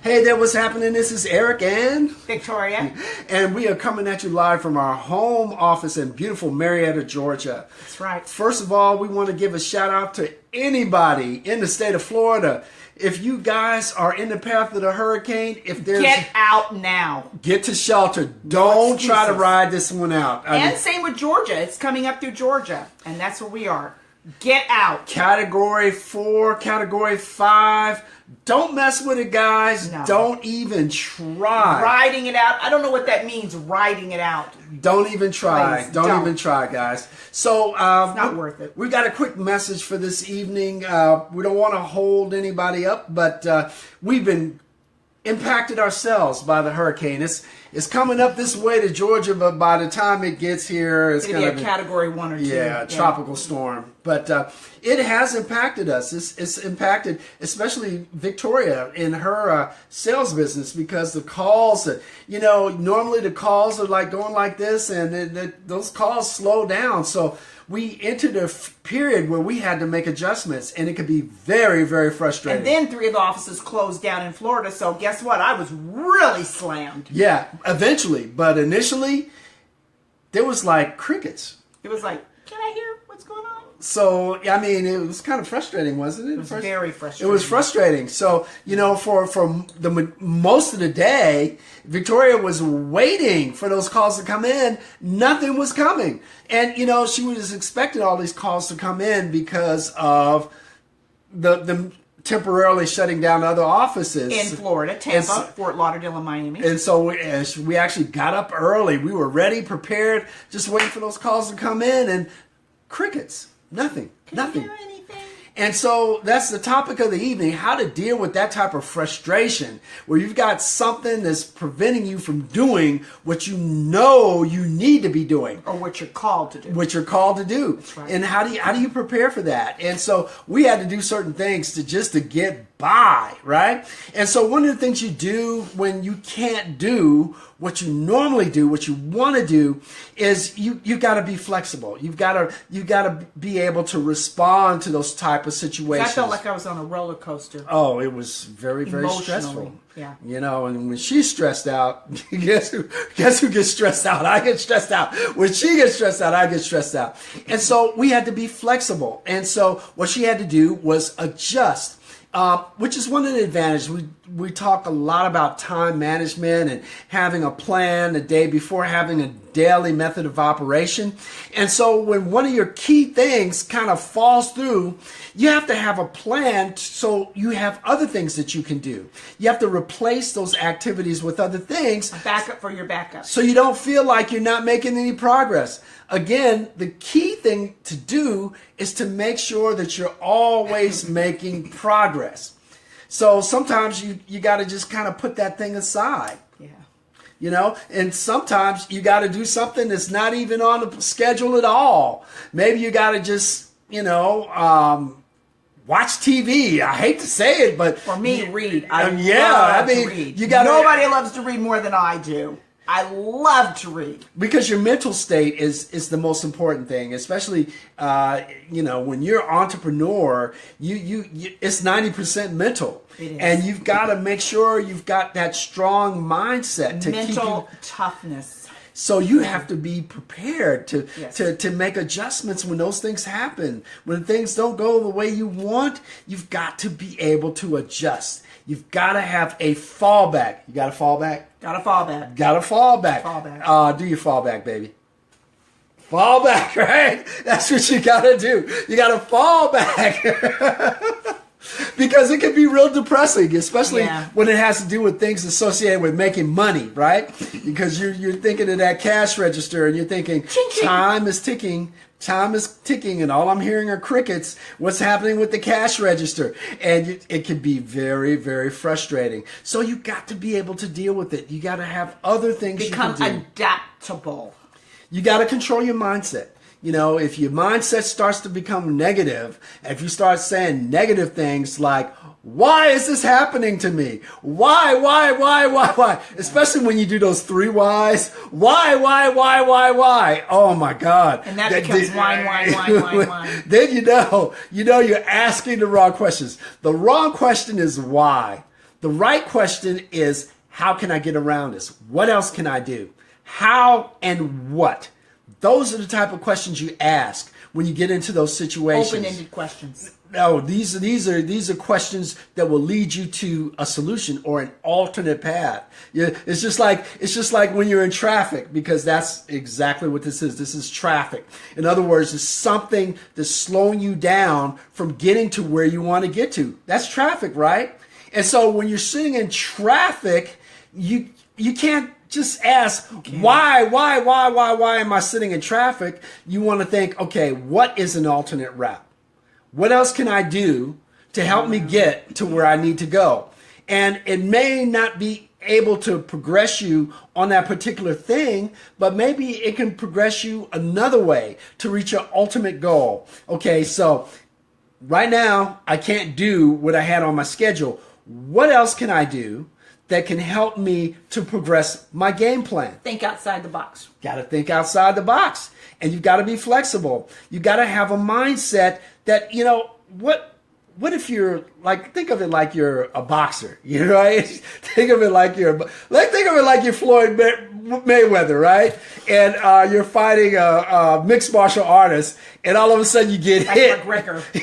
Hey there, what's happening? This is Eric and Victoria. And we are coming at you live from our home office in beautiful Marietta, Georgia. That's right. First of all, we want to give a shout out to anybody in the state of Florida. If you guys are in the path of the hurricane, if there's Get out now. get to shelter. Don't try to ride this one out. And same with Georgia. It's coming up through Georgia, and that's where we are. Get out. Category 4, Category 5. Don't mess with it, guys. No. Don't even try. Riding it out. I don't know what that means, riding it out. Don't even try. Please, don't even try, guys. So It's not worth it. We've got a quick message for this evening. We don't want to hold anybody up, but we've been impacted ourselves by the hurricane. It's coming up this way to Georgia, but by the time it gets here, it's going to be a Category 1 or 2. Yeah, tropical storm. But it has impacted us. It's impacted especially Victoria in her sales business, because the calls that, normally the calls are like going like this, and those calls slow down. So we entered a period where we had to make adjustments, and it could be very, very frustrating. And then 3 of the offices closed down in Florida, so guess what? I was really slammed. Yeah, eventually. But initially, there was like crickets. It was like, can I hear what's going on? So, I mean, it was kind of frustrating, wasn't it? It was very frustrating. It was frustrating. So, for the most of the day, Victoria was waiting for those calls to come in. Nothing was coming. And, she was expecting all these calls to come in because of the temporarily shutting down other offices. In Florida, Tampa, Fort Lauderdale, and Miami. And so we actually got up early. We were ready, prepared, just waiting for those calls to come in, and crickets. Nothing. Nothing. Hear anything? And so that's the topic of the evening, how to deal with that type of frustration where you've got something that's preventing you from doing what you know you need to be doing. Or what you're called to do. What you're called to do. That's right. And how do you prepare for that? And so we had to do certain things to get by, right? And so one of the things you do when you can't do what you normally do, what you want to do, is you got to be flexible. You got to be able to respond to those type of situations. I felt like I was on a roller coaster. Oh, it was very, very stressful. Yeah. And when she's stressed out, guess who gets stressed out? I get stressed out. When she gets stressed out, I get stressed out. And so we had to be flexible. And so what she had to do was adjust. Which is one of the advantages. We talk a lot about time management and having a plan the day before, having a daily method of operation. And so when one of your key things kind of falls through, you have to have a plan so you have other things that you can do. You have to replace those activities with other things. A backup for your backup. So you don't feel like you're not making any progress. Again, the key thing to do is to make sure that you're always making progress. So sometimes you got to just kind of put that thing aside. Yeah. And sometimes you got to do something that's not even on the schedule at all. Maybe you got to just, watch TV. I hate to say it, but for me, read. I love to read. Nobody loves to read more than I do. I love to read. Because your mental state is the most important thing, especially when you're an entrepreneur, you it's 90% mental. It is. And you've got to make sure you've got that strong mindset to mental toughness. So you have to be prepared to make adjustments when those things happen. When things don't go the way you want, you've got to be able to adjust. You've got to have a fallback. You got to fall back? Got to fall back. Got to fall back. Fall back. Do your fall back, baby. Fall back, right? That's what you got to do. You got to fall back. Because it can be real depressing, especially when it has to do with things associated with making money, right? Because you're thinking of that cash register and you're thinking, time is ticking, and all I'm hearing are crickets. What's happening with the cash register? And it can be very, very frustrating. So you got to be able to deal with it. You got to have other things you can do. Become adaptable. You got to control your mindset. If your mindset starts to become negative, if you start saying negative things like, why is this happening to me? Why? Especially when you do those 3 whys. Why? Oh my God. And that becomes why. Then you're asking the wrong questions. The wrong question is why. The right question is, how can I get around this? What else can I do? How and what? Those are the type of questions you ask when you get into those situations. Open-ended questions. No, these are questions that will lead you to a solution or an alternate path. Yeah, it's just like when you're in traffic, because that's exactly what this is. This is traffic. In other words, it's something that's slowing you down from getting to where you want to get to. That's traffic, right? And so when you're sitting in traffic, you can't just ask, why am I sitting in traffic? You want to think, okay, what is an alternate route? What else can I do to help me get to where I need to go? And it may not be able to progress you on that particular thing, but maybe it can progress you another way to reach your ultimate goal. Okay, so right now, I can't do what I had on my schedule. What else can I do that can help me to progress my game plan? Think outside the box. Got to think outside the box. And you've got to be flexible. You got to have a mindset that, what if you're like, think of it like you're a boxer, right? Think of it like you're Floyd Mayweather, right? And you're fighting a mixed martial artist, and all of a sudden you get hit.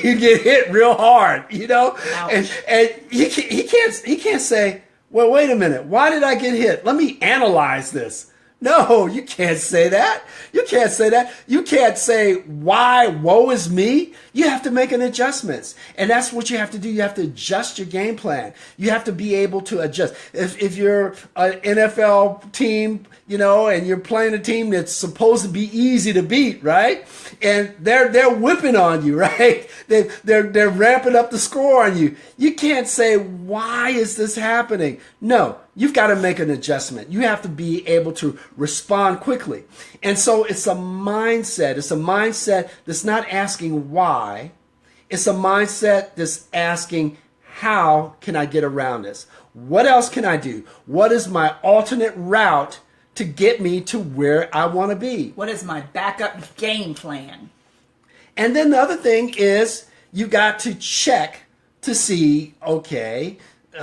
You get hit real hard, Ouch. and he can't say, well, wait a minute, why did I get hit? Let me analyze this. No, you can't say that. You can't say that. You can't say, why, woe is me. You have to make an adjustments. And that's what you have to do. You have to adjust your game plan. You have to be able to adjust. If you're an NFL team, and you're playing a team that's supposed to be easy to beat, right? And they're whipping on you, right? They're ramping up the score on you. You can't say, why is this happening? No, you've got to make an adjustment. You have to be able to respond quickly. And so it's a mindset. It's a mindset that's not asking why. It's a mindset that's asking, how can I get around this? What else can I do? What is my alternate route to get me to where I want to be? What is my backup game plan? And then the other thing is, you got to check to see, okay, things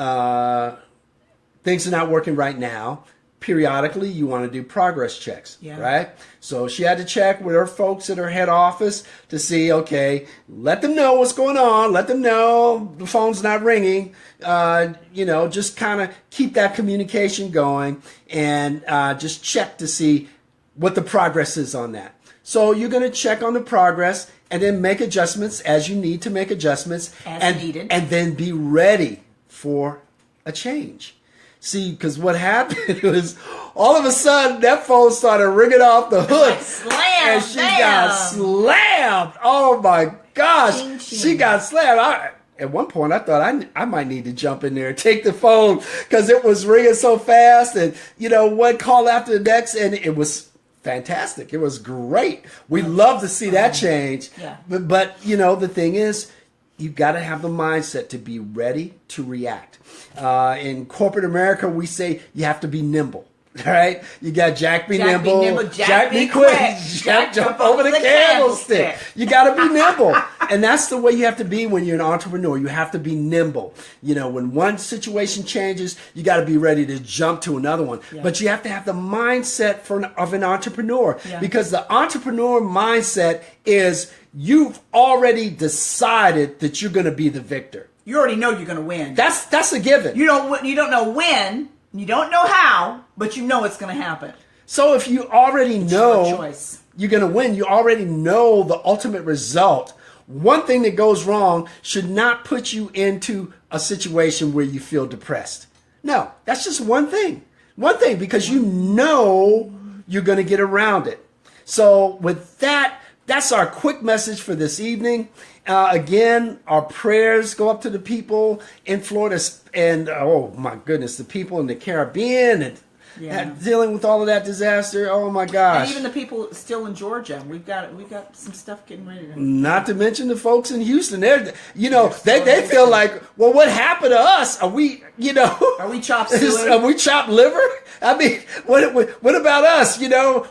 are not working right now. Periodically, you want to do progress checks, right? So she had to check with her folks at her head office to see, okay, let them know what's going on. Let them know the phone's not ringing. Just kind of keep that communication going, and just check to see what the progress is on that. So you're going to check on the progress and then make adjustments as you need to make adjustments. As needed. And then be ready for a change. See, because what happened was, all of a sudden, that phone started ringing off the hook. Slam, and she got slammed. Oh, my gosh. Ching, ching. She got slammed. At one point, I thought I might need to jump in there and take the phone, because it was ringing so fast. And, one call after the next, and it was fantastic. It was great. We love to see that change. Yeah. But the thing is, you've got to have the mindset to be ready to react. In corporate America, we say you have to be nimble. Right? You got Jack be nimble, Jack be quick, Jack jump over the candlestick. You got to be nimble. And that's the way you have to be when you're an entrepreneur. You have to be nimble. When one situation changes, you got to be ready to jump to another one. Yeah. But you have to have the mindset of an entrepreneur, because the entrepreneur mindset is, you've already decided that you're going to be the victor. You already know you're going to win. That's a given. You don't know when, you don't know how, but you know it's going to happen. So if you already know you're going to win, you already know the ultimate result. One thing that goes wrong should not put you into a situation where you feel depressed. No, that's just one thing. One thing, because you know you're going to get around it. So with that, that's our quick message for this evening. Again, our prayers go up to the people in Florida, and oh my goodness, the people in the Caribbean, and dealing with all of that disaster. Oh my gosh! And even the people still in Georgia. We've got some stuff getting ready to. Not to mention the folks in Houston. They feel like, well, what happened to us? Are we, Are we chopped suey? Are we chopped liver? I mean, what about us?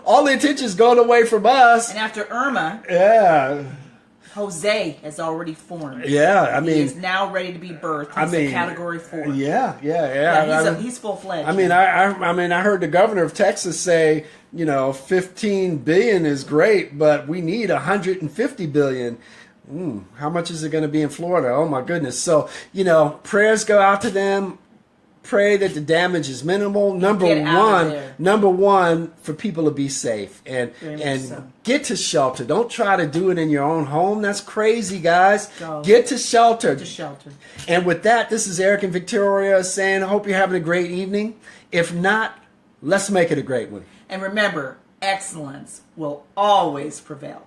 All the attention's going away from us. And after Irma. Yeah. Jose has already formed. Yeah, I He mean, is now ready to be birthed. He's a Category 4. Yeah. He's full-fledged. I mean, I heard the governor of Texas say, 15 billion is great, but we need 150 billion. How much is it going to be in Florida? Oh my goodness. So, prayers go out to them. Pray that the damage is minimal. Number one, for people to be safe and get to shelter. Don't try to do it in your own home. That's crazy, guys. Get to shelter. And with that, this is Eric and Victoria saying, I hope you're having a great evening. If not, let's make it a great one. And remember, excellence will always prevail.